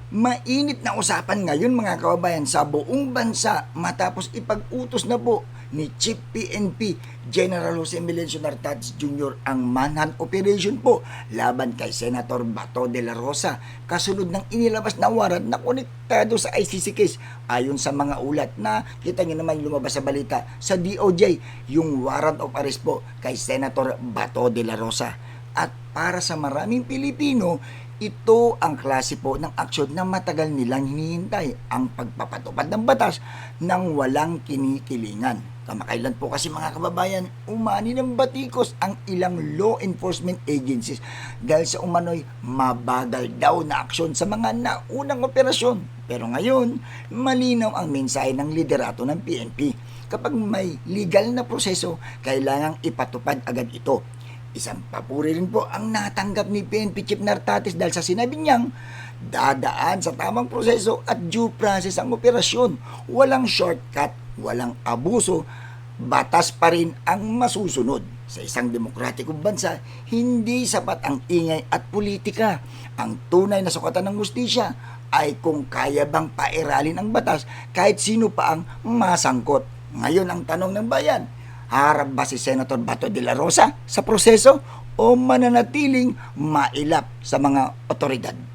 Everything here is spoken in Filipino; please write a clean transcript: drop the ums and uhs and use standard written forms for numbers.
Mainit na usapan ngayon mga kababayan sa buong bansa matapos ipag-utos na po ni Chief PNP General Jose Melencio Nartates Jr. ang manhunt operation po laban kay Senator Bato de la Rosa kasunod ng inilabas na warrant na konektado sa ICC case. Ayon sa mga ulat na kita nyo naman lumabas sa balita sa DOJ, yung warrant of arrest po kay Senator Bato de la Rosa. At para sa maraming Pilipino, ito ang klase po ng aksyon na matagal nilang hinihintay, ang pagpapatupad ng batas ng walang kinikilingan. Kamakailan po kasi mga kababayan, umani ng batikos ang ilang law enforcement agencies dahil sa umano'y mabagal daw na aksyon sa mga naunang operasyon. Pero ngayon, malinaw ang mensahe ng liderato ng PNP. Kapag may legal na proseso, kailangang ipatupad agad ito. Isang papuri rin po ang natanggap ni PNP Chief Nartates dahil sa sinabi niyang dadaan sa tamang proseso at due process ang operasyon. Walang shortcut, walang abuso, batas pa rin ang masusunod. Sa isang demokratikong bansa, hindi sapat ang ingay at politika. Ang tunay na sukatan ng hustisya ay kung kaya bang pairalin ang batas kahit sino pa ang masangkot. Ngayon ang tanong ng bayan, harap ba si Senator Bato de la Rosa sa proseso o mananatiling mailap sa mga otoridad?